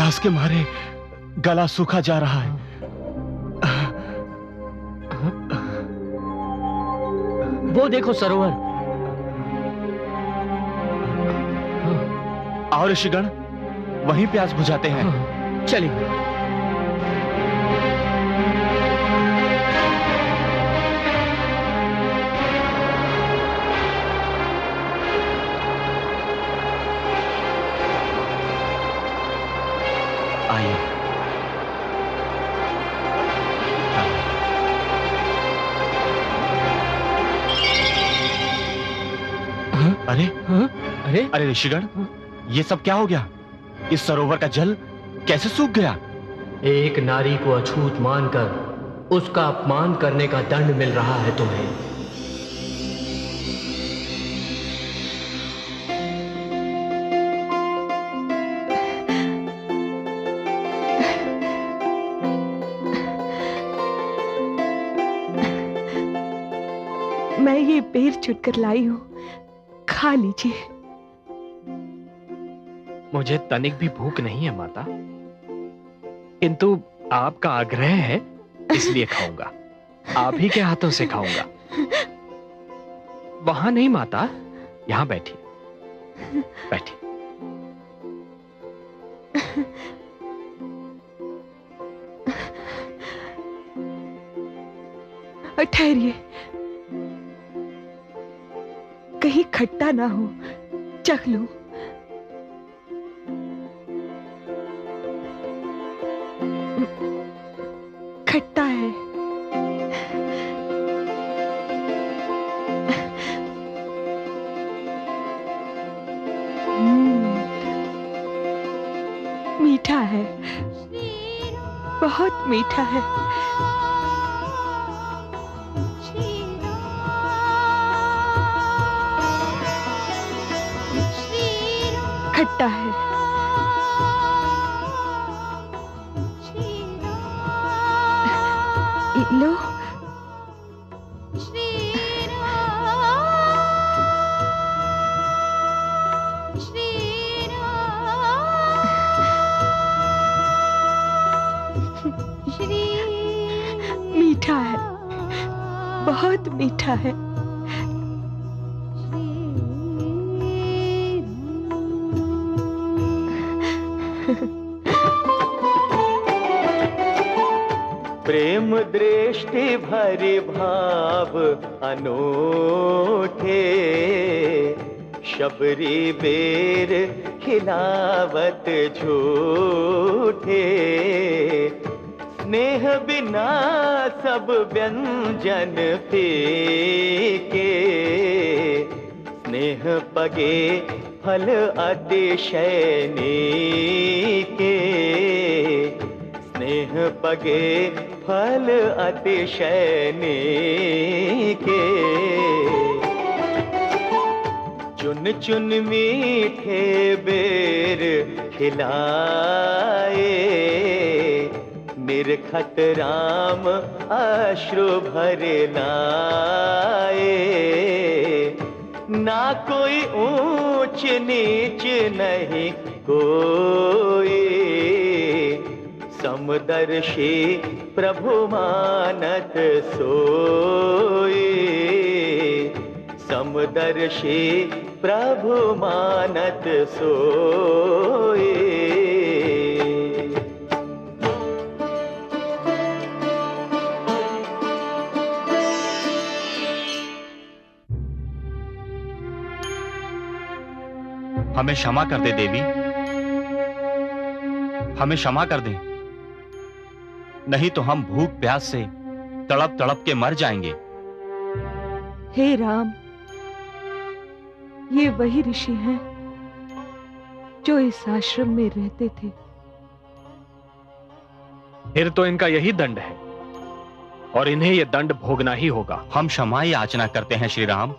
प्यास के मारे गला सूखा जा रहा है। वो देखो सरोवर। आओ ऋषिगण, वहीं प्यास बुझाते हैं। चलिए। अरे अरे अरे ऋषिगण, ये सब क्या हो गया? इस सरोवर का जल कैसे सूख गया? एक नारी को अछूत मानकर उसका अपमान करने का दंड मिल रहा है तुम्हें। मैं ये बेर चुनकर लाई हूं, खा लीजिए। मुझे तनिक भी भूख नहीं है माता, किंतु आपका आग्रह है इसलिए खाऊंगा। आप ही के हाथों से खाऊंगा। वहां नहीं माता, यहां बैठिए, बैठिए। ठहरिए, कहीं खट्टा ना हो, चख लो। खट्टा है। मीठा है, बहुत मीठा है। खट्टा है। लो। मीठा है, बहुत मीठा है। प्रेम दृष्टि भरि भाव अनूठे, शबरी बेर खिलावत झूठे। स्नेह बिना सब व्यंजन फीके, स्नेह पगे फल अतिशय नीके। स्नेह पगे फल अतिशय नीके। चुन चुन मीठे बेर खिलाए, निरखत राम अश्रु भर लाए। ना कोई ऊंच नीच नहीं कोई, समदर्शी प्रभु मानत सोई। समदर्शी प्रभु मानत सोई। हमें क्षमा कर दे देवी, हमें क्षमा कर दे, नहीं तो हम भूख प्यास से तड़प तड़प के मर जाएंगे। हे राम, ये वही ऋषि हैं जो इस आश्रम में रहते थे। फिर तो इनका यही दंड है और इन्हें यह दंड भोगना ही होगा। हम क्षमा याचना करते हैं श्री राम।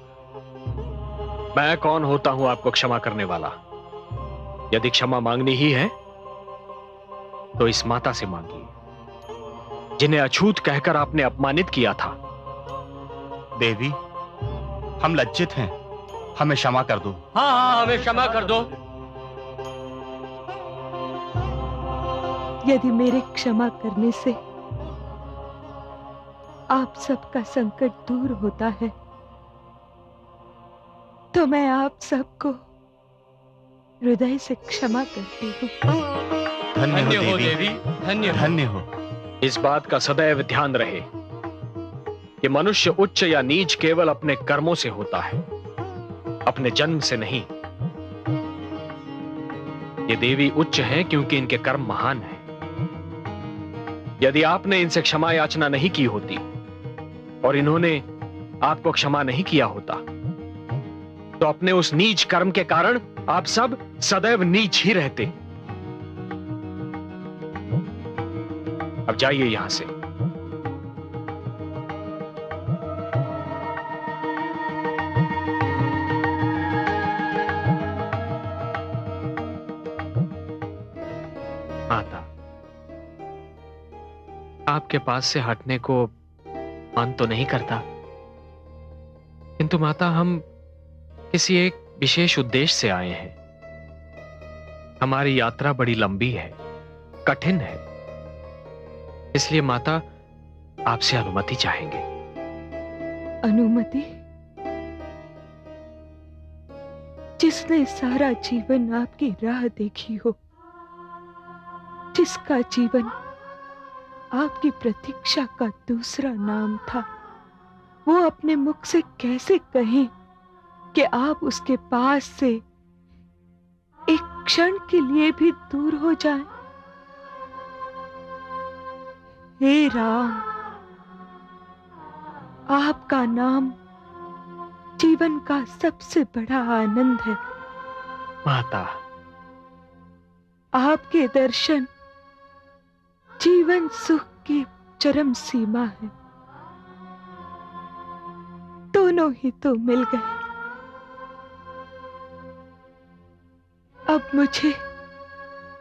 मैं कौन होता हूं आपको क्षमा करने वाला? यदि क्षमा मांगनी ही है तो इस माता से मांगिए, जिन्हें अछूत कहकर आपने अपमानित किया था। देवी, हम लज्जित हैं, हमें क्षमा कर दो। हाँ हाँ, हमें क्षमा कर दो। यदि मेरे क्षमा करने से आप सबका संकट दूर होता है तो मैं आप सबको हृदय से क्षमा करती हूँ। धन्य हो देवी, धन्य हो। इस बात का सदैव ध्यान रहे कि मनुष्य उच्च या नीच केवल अपने कर्मों से होता है, अपने जन्म से नहीं। ये देवी उच्च हैं क्योंकि इनके कर्म महान हैं। यदि आपने इनसे क्षमा याचना नहीं की होती और इन्होंने आपको क्षमा नहीं किया होता तो अपने उस नीच कर्म के कारण आप सब सदैव नीच ही रहते। अब जाइए यहां से। माता, आपके पास से हटने को मन तो नहीं करता, किंतु माता हम किसी एक विशेष उद्देश्य से आए हैं। हमारी यात्रा बड़ी लंबी है, कठिन है, इसलिए माता आपसे अनुमति चाहेंगे। अनुमति? जिसने सारा जीवन आपकी राह देखी हो, जिसका जीवन आपकी प्रतीक्षा का दूसरा नाम था, वो अपने मुख से कैसे कहें कि आप उसके पास से एक क्षण के लिए भी दूर हो जाएं? हे राम, आपका नाम जीवन का सबसे बड़ा आनंद है। माता, आपके दर्शन जीवन सुख की चरम सीमा है। दोनों ही तो मिल गए। अब मुझे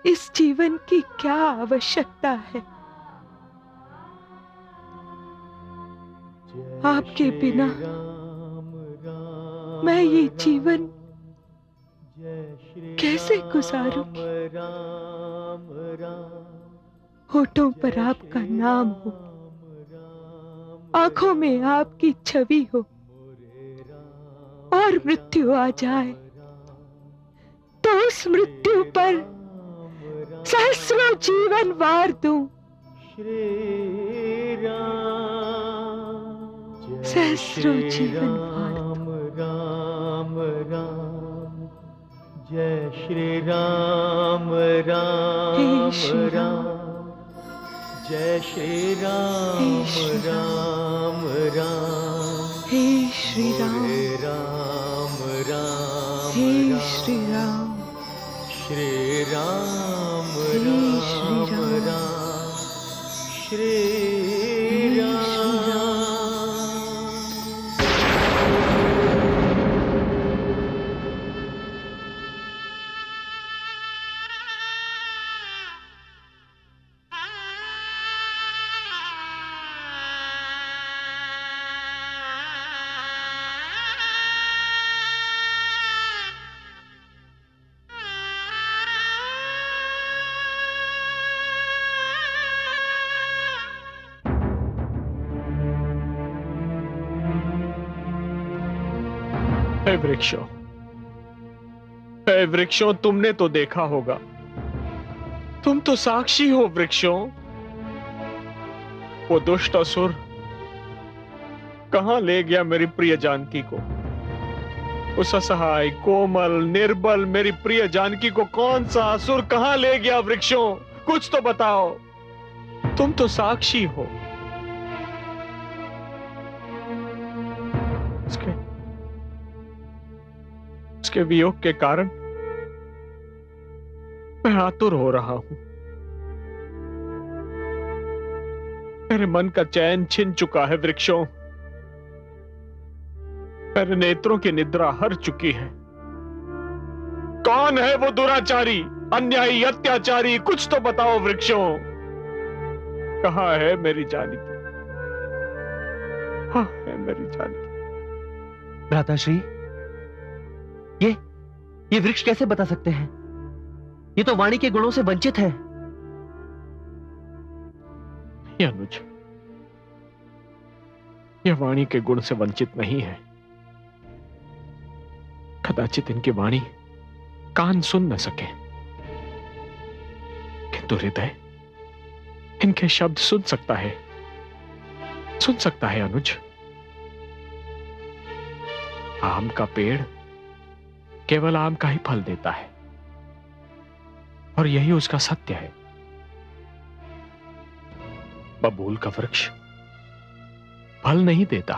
इस जीवन की क्या आवश्यकता है? आपके बिना मैं ये जीवन कैसे गुजारूंगी? होठों पर आपका नाम हो, आंखों में आपकी छवि हो, और मृत्यु आ जाए तो उस मृत्यु पर सहस्रों जीवन वार दूं। सहस्रों जीवन वार दूं। राम राम, जय श्री राम राम राम, जय श्री राम राम राम, हे श्री राम राम राम, हे श्री राम, श्री राम हे श्री राम राम, राम, श्री राम। हे वृक्षों, तुमने तो देखा होगा, तुम तो साक्षी हो वृक्षों। वो दुष्ट असुर कहां ले गया मेरी प्रिय जानकी को? उस असहाय, कोमल, निर्बल मेरी प्रिय जानकी को कौन सा असुर कहां ले गया वृक्षों? कुछ तो बताओ, तुम तो साक्षी हो। उसके वियोग के कारण मैं आतुर हो रहा हूं। मेरे मन का चैन छिन चुका है वृक्षों। मेरे नेत्रों की निद्रा हर चुकी है। कौन है वो दुराचारी, अन्यायी, अत्याचारी? कुछ तो बताओ वृक्षों। कहां है मेरी जानकी? कहां है मेरी जानकी? भ्राताश्री, ये वृक्ष कैसे बता सकते हैं? ये तो वाणी के गुणों से वंचित है। ये अनुज, यह वाणी के गुण से वंचित नहीं है। कदाचित इनकी वाणी कान सुन न सके, किंतु हृदय इनके शब्द सुन सकता है, सुन सकता है अनुज। आम का पेड़ केवल आम का ही फल देता है, और यही उसका सत्य है। बबूल का वृक्ष फल नहीं देता,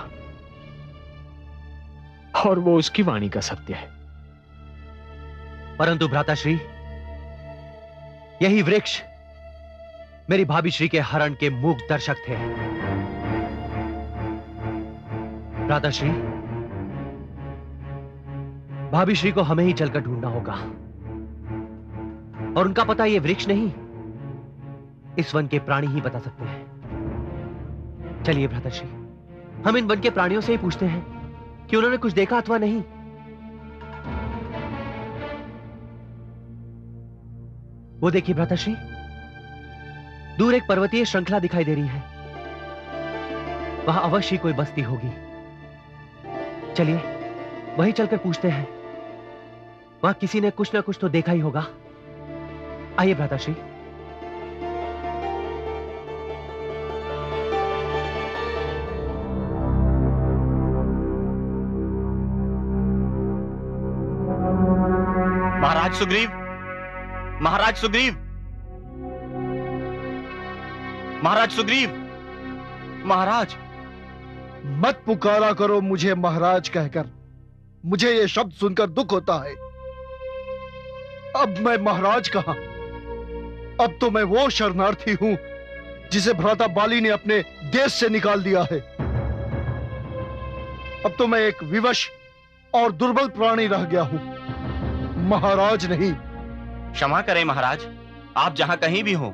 और वो उसकी वाणी का सत्य है। परंतु भ्राताश्री, यही वृक्ष मेरी भाभी श्री के हरण के मूक दर्शक थे। भ्राताश्री, भाभी श्री को हमें ही चलकर ढूंढना होगा, और उनका पता ये वृक्ष नहीं, इस वन के प्राणी ही बता सकते हैं। चलिए भ्राताश्री, हम इन वन के प्राणियों से ही पूछते हैं कि उन्होंने कुछ देखा अथवा नहीं। वो देखिए भ्राताश्री, दूर एक पर्वतीय श्रृंखला दिखाई दे रही है। वहां अवश्य कोई बस्ती होगी। चलिए वहीं चलकर पूछते हैं, वहां किसी ने कुछ ना कुछ तो देखा ही होगा। आइए भ्राताश्री। महाराज सुग्रीव, महाराज सुग्रीव, महाराज सुग्रीव, महाराज। मत पुकारा करो मुझे महाराज कहकर, मुझे ये शब्द सुनकर दुख होता है। अब मैं महाराज कहां? अब तो मैं वो शरणार्थी हूं जिसे भ्राता बाली ने अपने देश से निकाल दिया है। अब तो मैं एक विवश और दुर्बल प्राणी रह गया हूं, महाराज नहीं। क्षमा करें महाराज, आप जहां कहीं भी हो,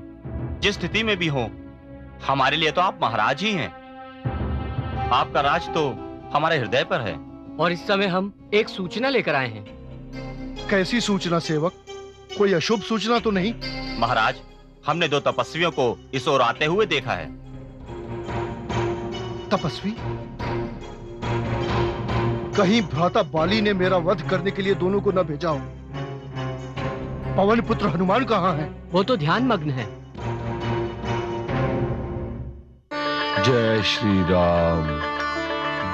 जिस स्थिति में भी हो, हमारे लिए तो आप महाराज ही हैं। आपका राज तो हमारे हृदय पर है। और इस समय हम एक सूचना लेकर आए हैं। कैसी सूचना सेवक? कोई अशुभ सूचना तो नहीं? महाराज, हमने 2 तपस्वियों को इस ओर आते हुए देखा है। तपस्वी? कहीं भ्राता बाली ने मेरा वध करने के लिए दोनों को न भेजा हो? पवन पुत्र हनुमान कहाँ है? वो तो ध्यान मग्न है। जय श्री राम,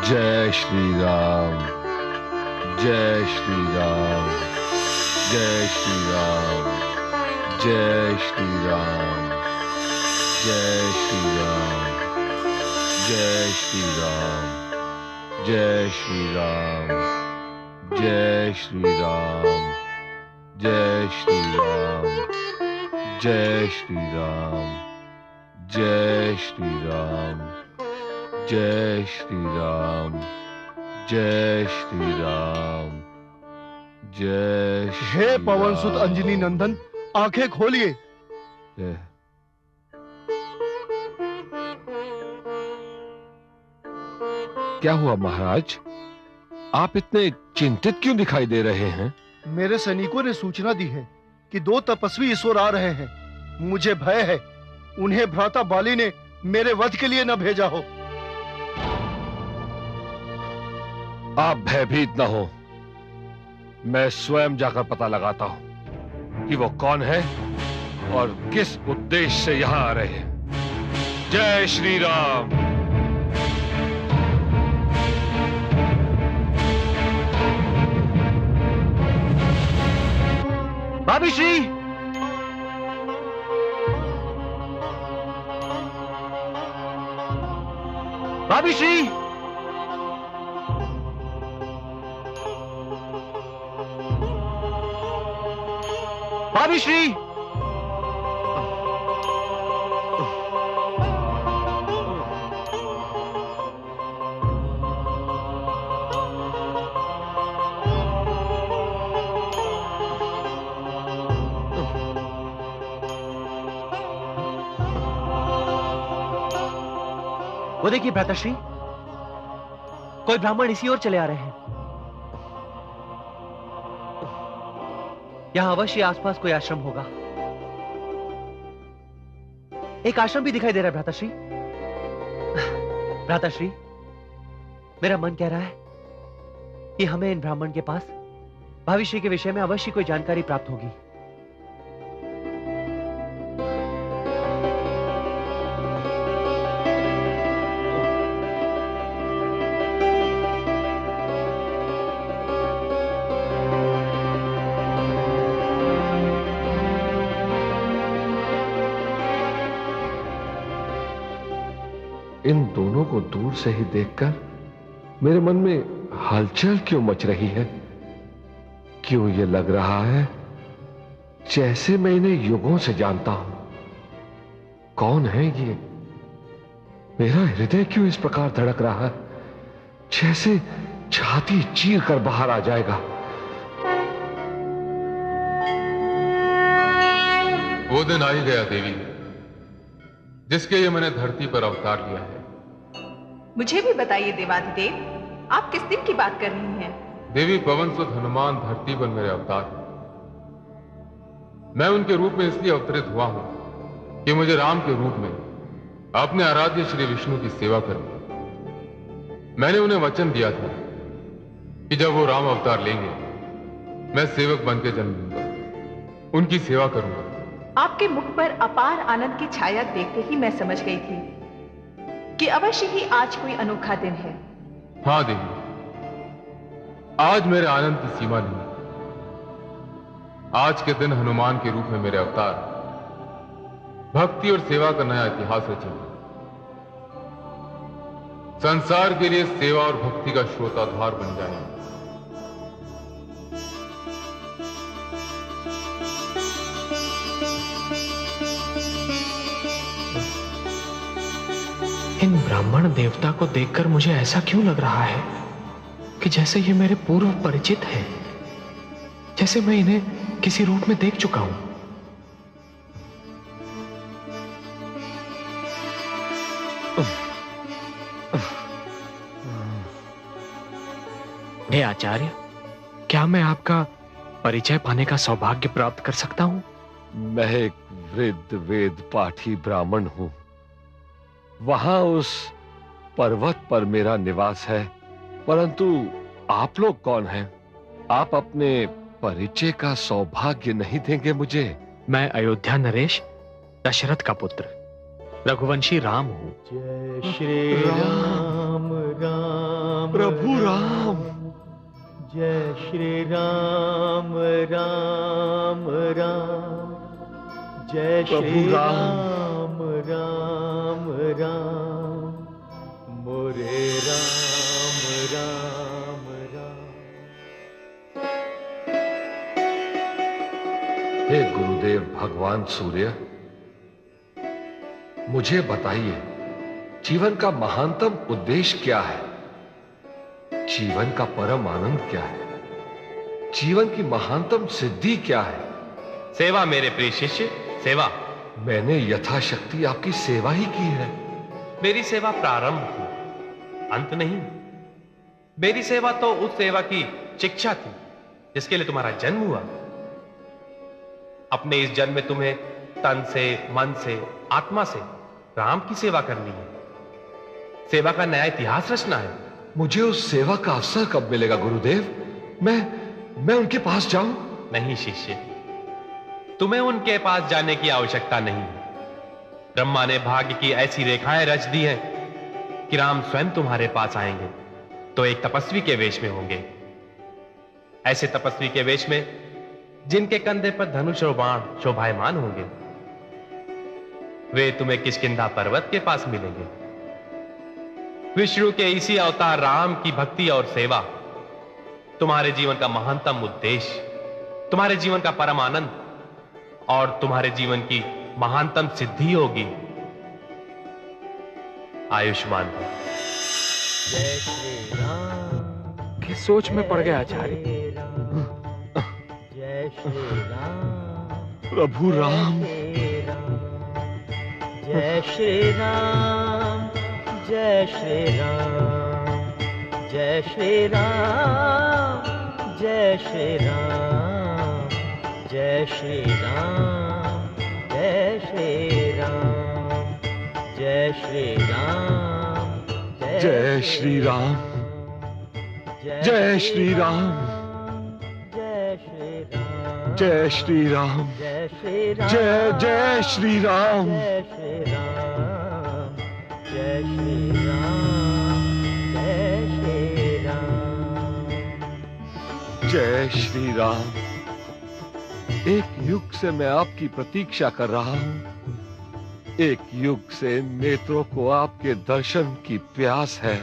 जय श्री राम, जय श्री राम, जय श्री राम, जय श्री राम, जय श्री राम, जय श्री राम, जय श्री राम, जय श्री राम, जय श्री राम, जय श्री राम, जय श्री राम, जय श्री राम, जय श्री राम, जय। हे पवन सुत अंजनी नंदन, आंखें खोलिए। क्या हुआ महाराज? आप इतने चिंतित क्यों दिखाई दे रहे हैं? मेरे सैनिकों ने सूचना दी है कि 2 तपस्वी इस ओर आ रहे हैं। मुझे भय है उन्हें भ्राता बाली ने मेरे वध के लिए न भेजा हो। आप भयभीत न हो, मैं स्वयं जाकर पता लगाता हूं कि वो कौन है और किस उद्देश्य से यहां आ रहे हैं। जय श्री राम। भाभी श्री, भाभी श्री, भाभी श्री। वो देखिए भ्राताश्री, कोई ब्राह्मण इसी ओर चले आ रहे हैं। यहां अवश्य आसपास कोई आश्रम होगा। एक आश्रम भी दिखाई दे रहा है भ्राताश्री। भ्राताश्री, मेरा मन कह रहा है कि हमें इन ब्राह्मण के पास भविष्य के विषय में अवश्य कोई जानकारी प्राप्त होगी। इन दोनों को दूर से ही देखकर मेरे मन में हलचल क्यों मच रही है? क्यों ये लग रहा है जैसे मैं इन्हें युगों से जानता हूं? कौन है ये? मेरा हृदय क्यों इस प्रकार धड़क रहा है जैसे छाती चीर कर बाहर आ जाएगा? वो दिन आ ही गया देवी, जिसके लिए मैंने धरती पर अवतार लिया है। मुझे भी बताइए देवाधिदेव, आप किस दिन की बात कर रही हैं? देवी, पवन सुत हनुमान धरती पर मेरे अवतार हैं। मैं उनके रूप में इसलिए अवतरित हुआ हूं कि मुझे राम के रूप में अपने आराध्य श्री विष्णु की सेवा करनी। मैंने उन्हें वचन दिया था कि जब वो राम अवतार लेंगे मैं सेवक बन के जन्म लूंगा, उनकी सेवा करूंगा। आपके मुख पर अपार आनंद की छाया देखते ही मैं समझ गई थी कि अवश्य ही आज कोई अनोखा दिन है। हां देवी, आज मेरे आनंद की सीमा नहीं। आज के दिन हनुमान के रूप में मेरे अवतार भक्ति और सेवा का नया इतिहास रचेंगे। संसार के लिए सेवा और भक्ति का श्रोताधार बन जाएंगे। इन ब्राह्मण देवता को देखकर मुझे ऐसा क्यों लग रहा है कि जैसे ये मेरे पूर्व परिचित हैं, जैसे मैं इन्हें किसी रूप में देख चुका हूं। हे आचार्य, क्या मैं आपका परिचय पाने का सौभाग्य प्राप्त कर सकता हूं? मैं एक वृद्ध वेद पाठी ब्राह्मण हूं। वहां उस पर्वत पर मेरा निवास है, परंतु आप लोग कौन हैं? आप अपने परिचय का सौभाग्य नहीं देंगे मुझे? मैं अयोध्या नरेश दशरथ का पुत्र रघुवंशी राम हूं। जय श्री राम राम प्रभु राम। जय श्री राम राम राम। जय श्री राम राम राम। मोरे राम राम राम। हे गुरुदेव भगवान सूर्य, मुझे बताइए जीवन का महानतम उद्देश्य क्या है? जीवन का परम आनंद क्या है? जीवन की महानतम सिद्धि क्या है? सेवा मेरे प्रिय शिष्य, सेवा। मैंने यथाशक्ति आपकी सेवा ही की है। मेरी सेवा प्रारंभ थी, अंत नहीं। मेरी सेवा तो उस सेवा की शिक्षा थी जिसके लिए तुम्हारा जन्म हुआ। अपने इस जन्म में तुम्हें तन से, मन से, आत्मा से राम की सेवा करनी है। सेवा का नया इतिहास रचना है। मुझे उस सेवा का अवसर कब मिलेगा गुरुदेव? मैं उनके पास जाऊं? नहीं शिष्य, तुम्हें उनके पास जाने की आवश्यकता नहीं। ब्रह्मा ने भाग्य की ऐसी रेखाएं रच दी हैं कि राम स्वयं तुम्हारे पास आएंगे तो एक तपस्वी के वेश में होंगे। ऐसे तपस्वी के वेश में जिनके कंधे पर धनुष और बाण शोभायमान होंगे। वे तुम्हें किष्किंधा पर्वत के पास मिलेंगे। विष्णु के इसी अवतार राम की भक्ति और सेवा तुम्हारे जीवन का महानतम उद्देश्य, तुम्हारे जीवन का परम आनंद और तुम्हारे जीवन की महानतम सिद्धि होगी। आयुष्मान भव। जय श्री राम। किस सोच में पड़ गया आचार्य? जय श्री राम। प्रभु राम। जय श्री राम। जय श्री राम। जय श्री राम। जय श्री राम। जय श्री राम। जय श्री राम। जय श्री राम, जय श्री राम, जय श्री राम, जय श्री राम, जय श्री राम, जय श्री राम, जय जय श्री राम, जय श्री राम, जय श्री राम, जय श्री राम, जय श्री राम। एक युग से मैं आपकी प्रतीक्षा कर रहा हूं। एक युग से नेत्रों को आपके दर्शन की प्यास है।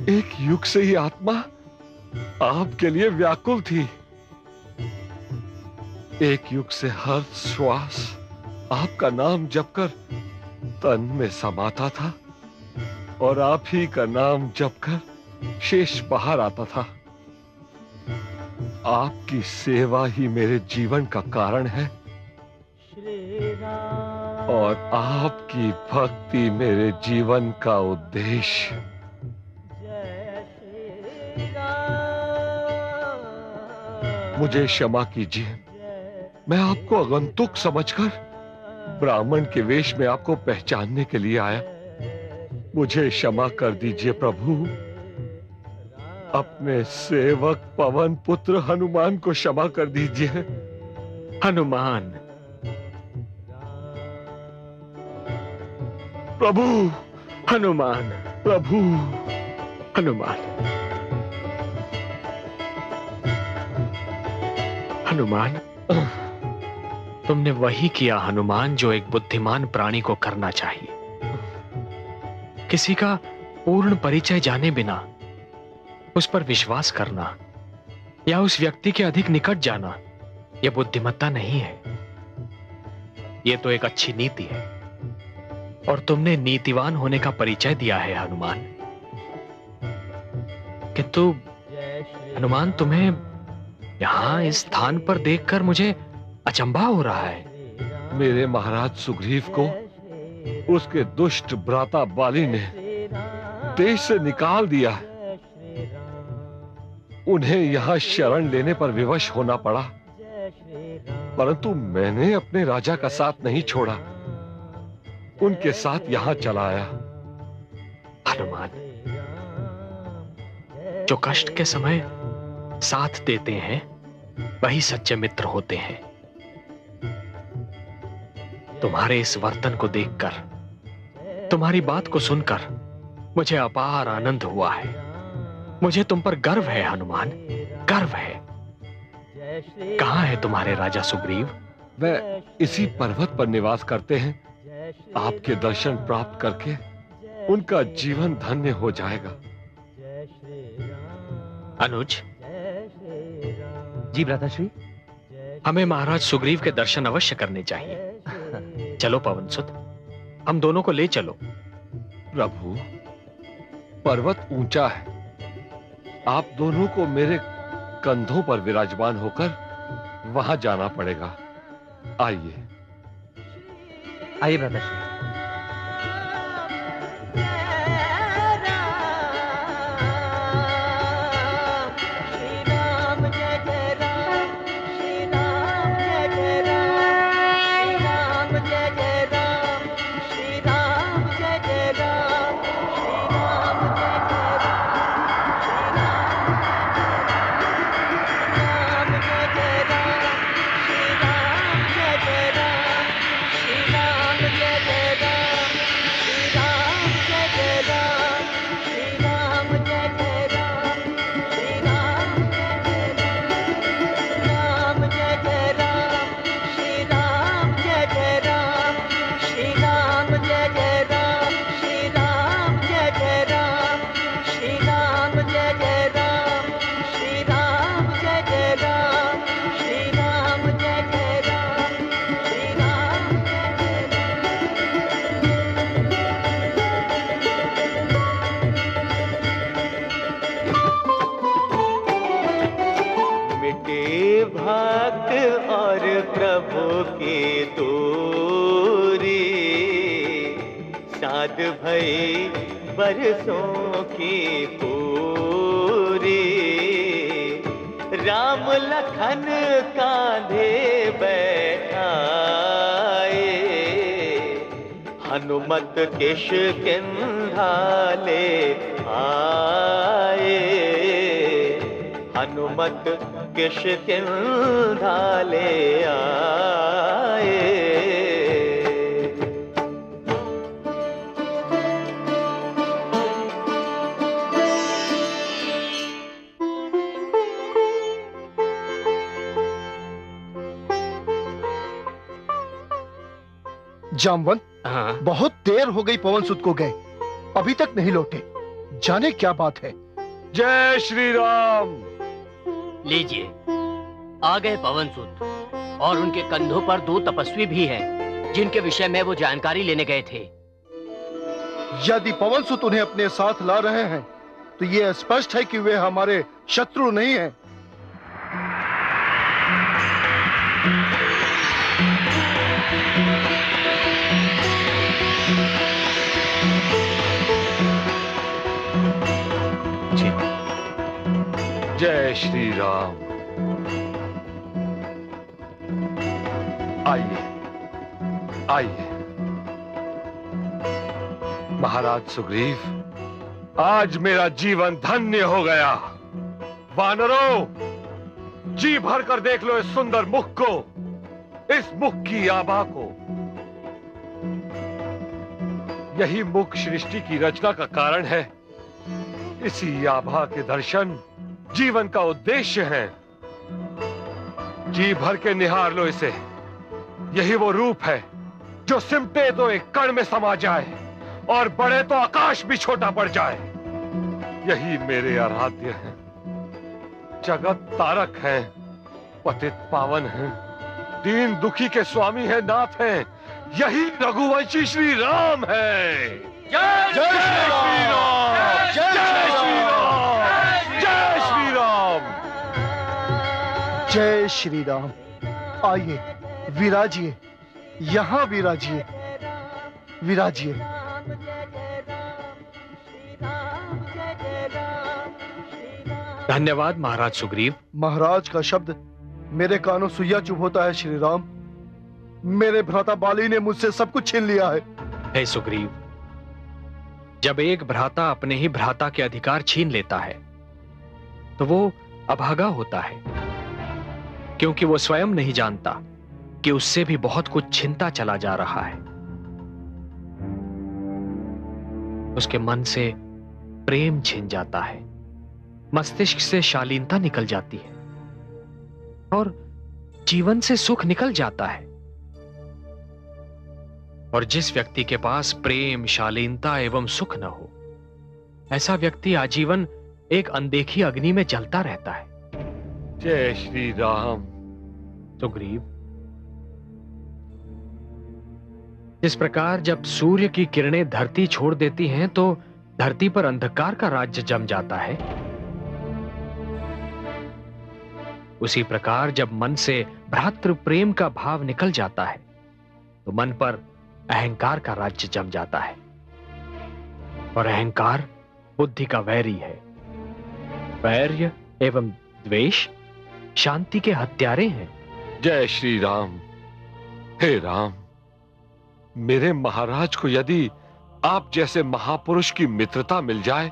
एक युग से ही आत्मा आपके लिए व्याकुल थी। एक युग से हर श्वास आपका नाम जपकर तन में समाता था और आप ही का नाम जपकर शेष बाहर आता था। आपकी सेवा ही मेरे जीवन का कारण है और आपकी भक्ति मेरे जीवन का उद्देश्य। मुझे क्षमा कीजिए, मैं आपको आगंतुक समझकर ब्राह्मण के वेश में आपको पहचानने के लिए आया। मुझे क्षमा कर दीजिए प्रभु। अपने सेवक पवन पुत्र हनुमान को क्षमा कर दीजिए। हनुमान, प्रभु, हनुमान, प्रभु, हनुमान, हनुमान, तुमने वही किया हनुमान जो एक बुद्धिमान प्राणी को करना चाहिए। किसी का पूर्ण परिचय जाने बिना उस पर विश्वास करना या उस व्यक्ति के अधिक निकट जाना, यह बुद्धिमत्ता नहीं है। यह तो एक अच्छी नीति है और तुमने नीतिवान होने का परिचय दिया है हनुमान। किंतु हनुमान, तुम्हें यहां इस स्थान पर देखकर मुझे अचंभा हो रहा है। मेरे महाराज सुग्रीव को उसके दुष्ट भ्राता बाली ने देश से निकाल दिया। उन्हें यहां शरण लेने पर विवश होना पड़ा, परंतु मैंने अपने राजा का साथ नहीं छोड़ा, उनके साथ यहां चला आया। हनुमान, जो कष्ट के समय साथ देते हैं वही सच्चे मित्र होते हैं। तुम्हारे इस वर्तन को देखकर, तुम्हारी बात को सुनकर मुझे अपार आनंद हुआ है। मुझे तुम पर गर्व है हनुमान, गर्व है। कहां है तुम्हारे राजा सुग्रीव? वह इसी पर्वत पर निवास करते हैं। आपके दर्शन प्राप्त करके उनका जीवन धन्य हो जाएगा। अनुज, जी भ्राताश्री। हमें महाराज सुग्रीव के दर्शन अवश्य करने चाहिए। चलो पवनसुत, हम दोनों को ले चलो। प्रभु, पर्वत ऊंचा है, आप दोनों को मेरे कंधों पर विराजमान होकर वहां जाना पड़ेगा। आइए आइए भ्राताश्री। भक्त और प्रभु की दूरी, साध भई बरसों की पूरी। राम लखन कांधे बैठाए, हनुमत किष्किंधा ले आए, हनुमत किष्किंधा ले आए। जामवंत, बहुत देर हो गई पवनसुत को गए, अभी तक नहीं लौटे। जाने क्या बात है। जय श्री राम। लीजिए, आ गए पवनसुत, और उनके कंधों पर 2 तपस्वी भी हैं, जिनके विषय में वो जानकारी लेने गए थे। यदि पवनसुत उन्हें अपने साथ ला रहे हैं तो यह स्पष्ट है कि वे हमारे शत्रु नहीं हैं। जय श्री राम। आइए आइए। महाराज सुग्रीव, आज मेरा जीवन धन्य हो गया। वानरों, जी भर कर देख लो इस सुंदर मुख को, इस मुख की आभा को। यही मुख सृष्टि की रचना का कारण है। इसी आभा के दर्शन जीवन का उद्देश्य है। जी भर के निहार लो इसे। यही वो रूप है जो सिमटे तो एक कण में समा जाए और बढ़े तो आकाश भी छोटा पड़ जाए। यही मेरे आराध्य हैं, जगत तारक हैं, पतित पावन हैं, दीन दुखी के स्वामी है, नाथ हैं। यही रघुवंशी श्री राम है। जय श्री राम। जय श्री राम। जय श्री राम। जय श्री राम। आइए, विराजिए, यहां विराजिए, विराजिए। धन्यवाद महाराज सुग्रीव। महाराज का शब्द मेरे कानों सुइया चुभ होता है। श्री राम, मेरे भ्राता बाली ने मुझसे सब कुछ छीन लिया है। हे सुग्रीव, जब एक भ्राता अपने ही भ्राता के अधिकार छीन लेता है तो वो अभागा होता है, क्योंकि वो स्वयं नहीं जानता कि उससे भी बहुत कुछ छिनता चला जा रहा है। उसके मन से प्रेम छिन जाता है, मस्तिष्क से शालीनता निकल जाती है और जीवन से सुख निकल जाता है। और जिस व्यक्ति के पास प्रेम, शालीनता एवं सुख न हो, ऐसा व्यक्ति आजीवन एक अनदेखी अग्नि में जलता रहता है। जय श्री राम। सुग्रीव, इस प्रकार जब सूर्य की किरणें धरती छोड़ देती हैं तो धरती पर अंधकार का राज्य जम जाता है। उसी प्रकार जब मन से भ्रातृ प्रेम का भाव निकल जाता है तो मन पर अहंकार का राज्य जम जाता है, और अहंकार बुद्धि का वैरी है। वैर्य एवं द्वेष शांति के हत्यारे हैं। जय श्री राम। हे राम, मेरे महाराज को यदि आप जैसे महापुरुष की मित्रता मिल जाए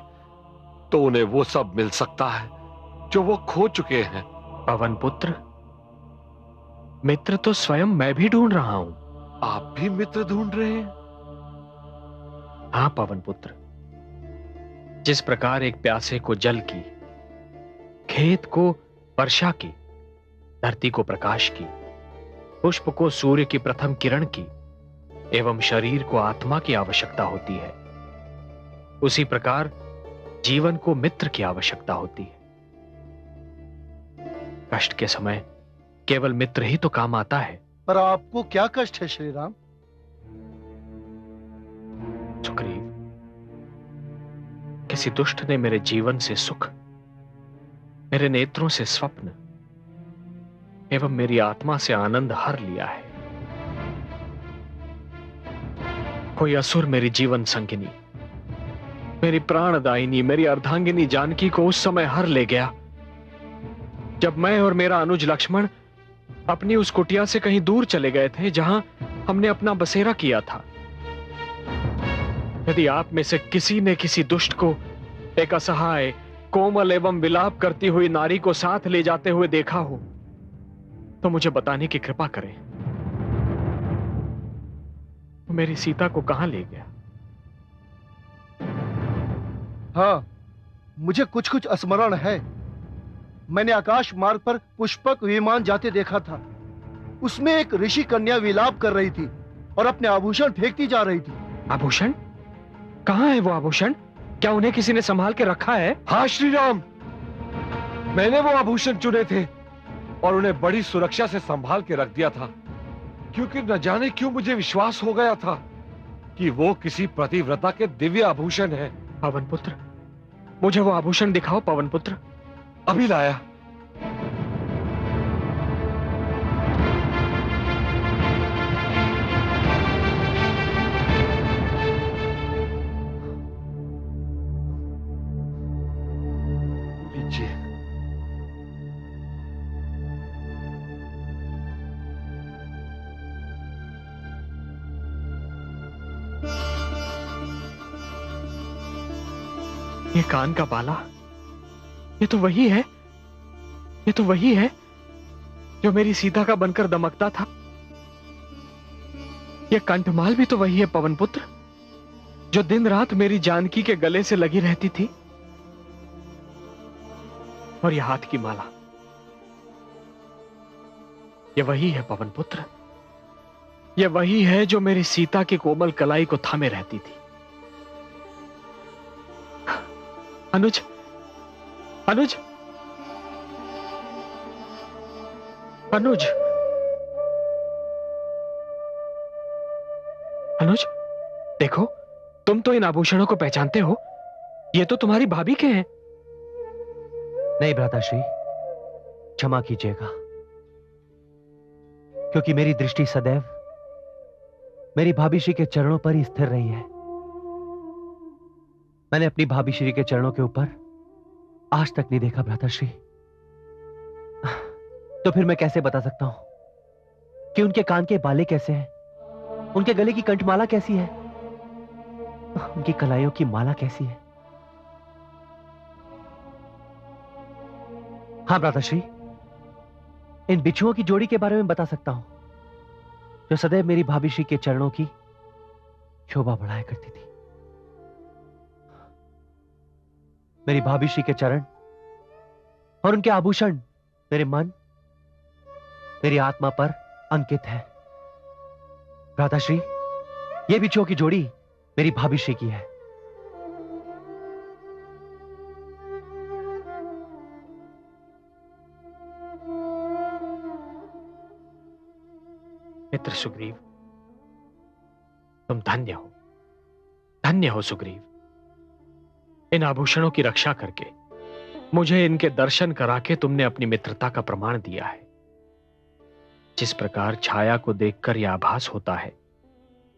तो उन्हें वो सब मिल सकता है जो वो खो चुके हैं। पवन पुत्र, मित्र तो स्वयं मैं भी ढूंढ रहा हूं। आप भी मित्र ढूंढ रहे हैं? हाँ पवन पुत्र, जिस प्रकार एक प्यासे को जल की, खेत को वर्षा की, धरती को प्रकाश की, पुष्प को सूर्य की प्रथम किरण की एवं शरीर को आत्मा की आवश्यकता होती है, उसी प्रकार जीवन को मित्र की आवश्यकता होती है। कष्ट के समय केवल मित्र ही तो काम आता है। पर आपको क्या कष्ट है श्री राम? सुग्रीव, किसी दुष्ट ने मेरे जीवन से सुख, मेरे नेत्रों से स्वप्न एवं मेरी आत्मा से आनंद हर लिया है। कोई असुर मेरी जीवन संगिनी, मेरी प्राणदायिनी, मेरी अर्धांगिनी जानकी को उस समय हर ले गया जब मैं और मेरा अनुज लक्ष्मण अपनी उस कुटिया से कहीं दूर चले गए थे जहां हमने अपना बसेरा किया था। यदि आप में से किसी ने किसी दुष्ट को, एक असहाय, कोमल एवं विलाप करती हुई नारी को साथ ले जाते हुए देखा हो तो मुझे बताने की कृपा करें। वो मेरी सीता को कहां ले गया? हाँ, मुझे कुछ कुछ स्मरण है। मैंने आकाश मार्ग पर पुष्पक विमान जाते देखा था। उसमें एक ऋषि कन्या विलाप कर रही थी और अपने आभूषण फेंकती जा रही थी। आभूषण? कहां है वो आभूषण? क्या उन्हें किसी ने संभाल के रखा है? हाँ श्री राम, मैंने वो आभूषण चुने थे और उन्हें बड़ी सुरक्षा से संभाल के रख दिया था, क्योंकि न जाने क्यों मुझे विश्वास हो गया था कि वो किसी पतिव्रता के दिव्य आभूषण हैं। पवन पुत्र, मुझे वो आभूषण दिखाओ पवन पुत्र। अभी लाया। लीजिए। ये कान का बाला, ये तो वही है, ये तो वही है जो मेरी सीता का बनकर दमकता था। ये कंठमाल भी तो वही है पवन पुत्र, जो दिन रात मेरी जानकी के गले से लगी रहती थी। और ये हाथ की माला, ये वही है पवन पुत्र, ये वही है जो मेरी सीता की कोमल कलाई को थामे रहती थी। अनुज, अनुज, अनुज, अनुज, देखो, तुम तो इन आभूषणों को पहचानते हो। ये तो तुम्हारी भाभी के हैं। नहीं भ्राताश्री, क्षमा कीजिएगा, क्योंकि मेरी दृष्टि सदैव मेरी भाभी श्री के चरणों पर ही स्थिर रही है। मैंने अपनी भाभी श्री के चरणों के ऊपर आज तक नहीं देखा भ्राताश्री। तो फिर मैं कैसे बता सकता हूं कि उनके कान के बाले कैसे हैं, उनके गले की कंठमाला कैसी है, उनकी कलाइयों की माला कैसी है। हां भ्राताश्री, इन बिच्छुओं की जोड़ी के बारे में बता सकता हूं, जो सदैव मेरी भाभी श्री के चरणों की शोभा बढ़ाया करती थी। मेरी भाभी श्री के चरण और उनके आभूषण मेरे मन, मेरी आत्मा पर अंकित है। भ्राताश्री, ये बिच्छुओं की जोड़ी मेरी भाभी श्री की है। मित्र सुग्रीव, तुम धन्य हो, धन्य हो सुग्रीव। इन आभूषणों की रक्षा करके, मुझे इनके दर्शन करा के तुमने अपनी मित्रता का प्रमाण दिया है। जिस प्रकार छाया को देखकर यह आभास होता है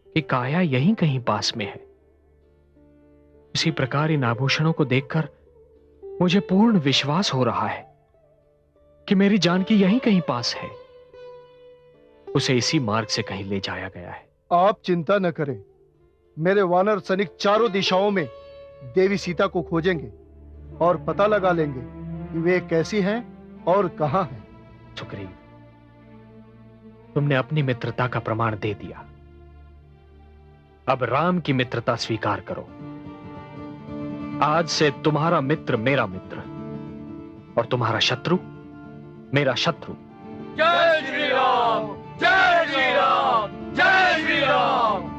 कि काया यहीं कहीं पास में है, उसी प्रकार इन आभूषणों को देखकर मुझे पूर्ण विश्वास हो रहा है कि मेरी जानकी यहीं कहीं पास है। उसे इसी मार्ग से कहीं ले जाया गया है। आप चिंता न करें, मेरे वानर सैनिक चारों दिशाओं में देवी सीता को खोजेंगे और पता लगा लेंगे कि वे कैसी हैं और कहां हैं। सुग्रीव, तुमने अपनी मित्रता का प्रमाण दे दिया। अब राम की मित्रता स्वीकार करो। आज से तुम्हारा मित्र मेरा मित्र और तुम्हारा शत्रु मेरा शत्रु। जय श्री राम, जय श्री राम, जय श्री राम।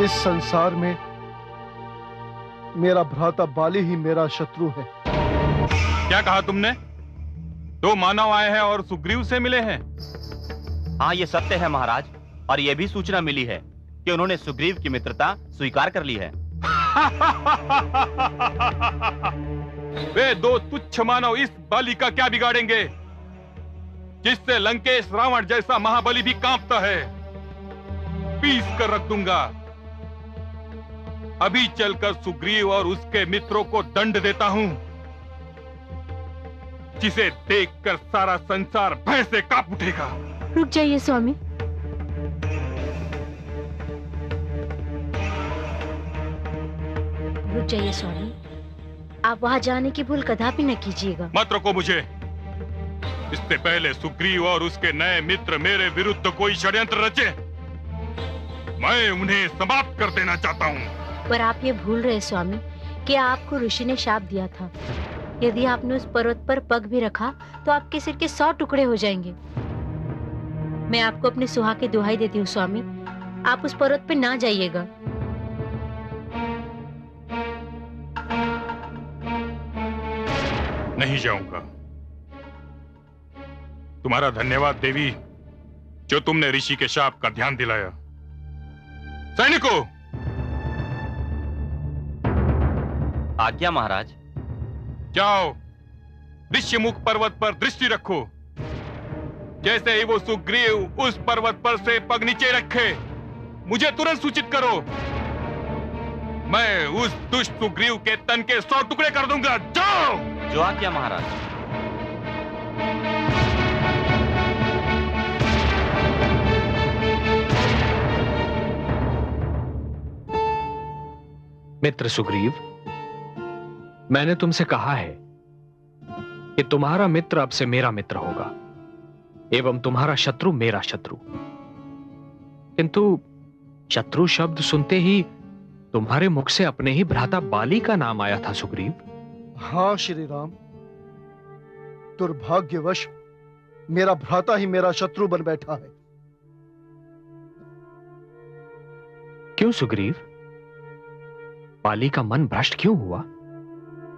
इस संसार में मेरा भ्राता बाली ही मेरा शत्रु है। क्या कहा तुमने? दो मानव आए हैं और सुग्रीव से मिले हैं? हाँ, ये सत्य है महाराज, और यह भी सूचना मिली है कि उन्होंने सुग्रीव की मित्रता स्वीकार कर ली है। वे दो तुच्छ मानव इस बाली का क्या बिगाड़ेंगे, जिससे लंकेश रावण जैसा महाबली भी कांपता है? पीस कर रख दूंगा। अभी चलकर सुग्रीव और उसके मित्रों को दंड देता हूं। जिसे देखकर सारा संसार भय से कांप उठेगा। रुक जाइए स्वामी। रुक जाइए स्वामी, आप वहां जाने की भूल कदापि न कीजिएगा। मत रोको मुझे। इससे पहले सुग्रीव और उसके नए मित्र मेरे विरुद्ध कोई षड्यंत्र रचे, मैं उन्हें समाप्त कर देना चाहता हूँ। पर आप ये भूल रहे स्वामी कि आपको ऋषि ने शाप दिया था, यदि आपने उस पर्वत पर पग भी रखा तो आपके सिर के 100 टुकड़े हो जाएंगे। मैं आपको अपने सुहा की दुहाई देती हूँ स्वामी, आप उस पर्वत पर ना जाइएगा। नहीं जाऊंगा। तुम्हारा धन्यवाद देवी, जो तुमने ऋषि के शाप का ध्यान दिलाया। सैनिकों, आज्ञा महाराज। जाओ, ऋष्यमुख पर्वत पर दृष्टि रखो। जैसे ही वो सुग्रीव उस पर्वत पर से पग नीचे रखे, मुझे तुरंत सूचित करो। मैं उस दुष्ट सुग्रीव के तन के 100 टुकड़े कर दूंगा। जाओ। जो आज्ञा महाराज। मित्र सुग्रीव, मैंने तुमसे कहा है कि तुम्हारा मित्र अब से मेरा मित्र होगा एवं तुम्हारा शत्रु मेरा शत्रु। किंतु शत्रु शब्द सुनते ही तुम्हारे मुख से अपने ही भ्राता बाली का नाम आया था सुग्रीव। हाँ श्री राम, दुर्भाग्यवश मेरा भ्राता ही मेरा शत्रु बन बैठा है। क्यों सुग्रीव? बाली का मन भ्रष्ट क्यों हुआ?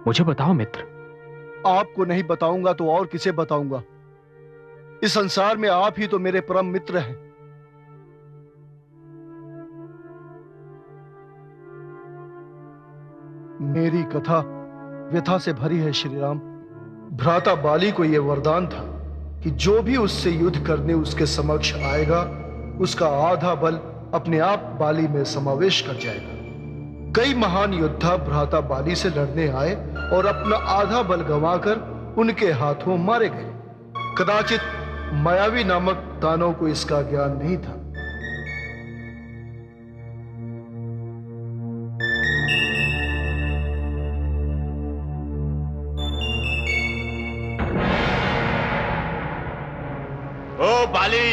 मुझे बताओ मित्र। आपको नहीं बताऊंगा तो और किसे बताऊंगा? इस संसार में आप ही तो मेरे परम मित्र हैं। मेरी कथा व्यथा से भरी है श्री राम। भ्राता बाली को यह वरदान था कि जो भी उससे युद्ध करने उसके समक्ष आएगा, उसका आधा बल अपने आप बाली में समावेश कर जाएगा। कई महान योद्धा भ्राता बाली से लड़ने आए और अपना आधा बल गंवाकर उनके हाथों मारे गए। कदाचित मायावी नामक दानव को इसका ज्ञान नहीं था। ओ बाली,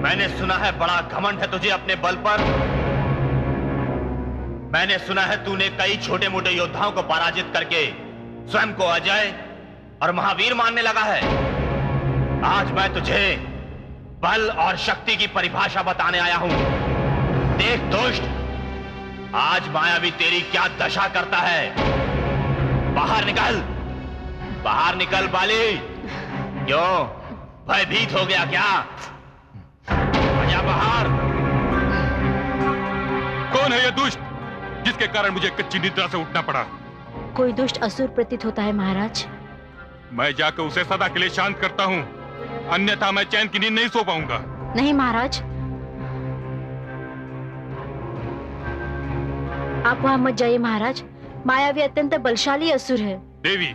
मैंने सुना है बड़ा घमंड है तुझे अपने बल पर। मैंने सुना है तूने कई छोटे मोटे योद्धाओं को पराजित करके स्वयं को अजय और महावीर मानने लगा है। आज मैं तुझे बल और शक्ति की परिभाषा बताने आया हूं। देख दुष्ट, आज मायावी तेरी क्या दशा करता है। बाहर निकल, बाहर निकल बाली। क्यों, भयभीत हो गया क्या? आजा बाहर। कौन है यह दुष्ट जिसके कारण मुझे कच्ची निद्रा से उठना पड़ा? कोई दुष्ट असुर प्रतीत होता है महाराज। मैं जाकर उसे सदा के लिए शांत करता हूं, अन्यथा मैं चैन की नींद नहीं सो पाऊंगा। नहीं महाराज, आप वहां मत जाइए महाराज। मायावी अत्यंत बलशाली असुर है। देवी,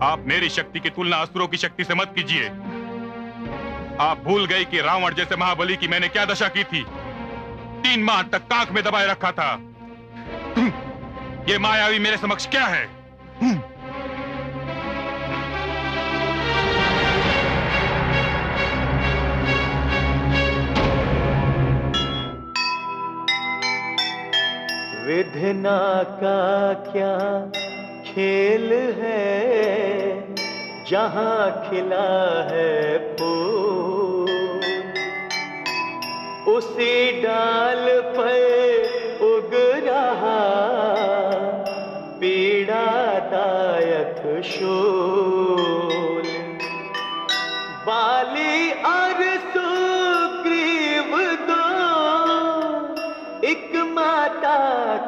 आप मेरी शक्ति की तुलना असुरों की शक्ति से मत कीजिए। आप भूल गए कि रावण जैसे महाबली की मैंने क्या दशा की थी। 3 माह तक कांख में दबाए रखा था। ये मायावी मेरे समक्ष क्या है? विधना का क्या खेल है, जहां खिला है फूल, उसी डाल पर उग रहा पीड़ादायक शूल। बाली और सुग्रीव दो एक माता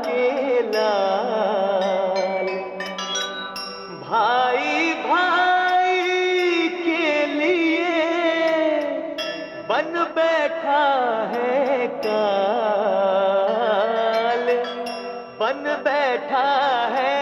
के लाल, भाई भाई के लिए बन बैठा है काल, बन बैठा है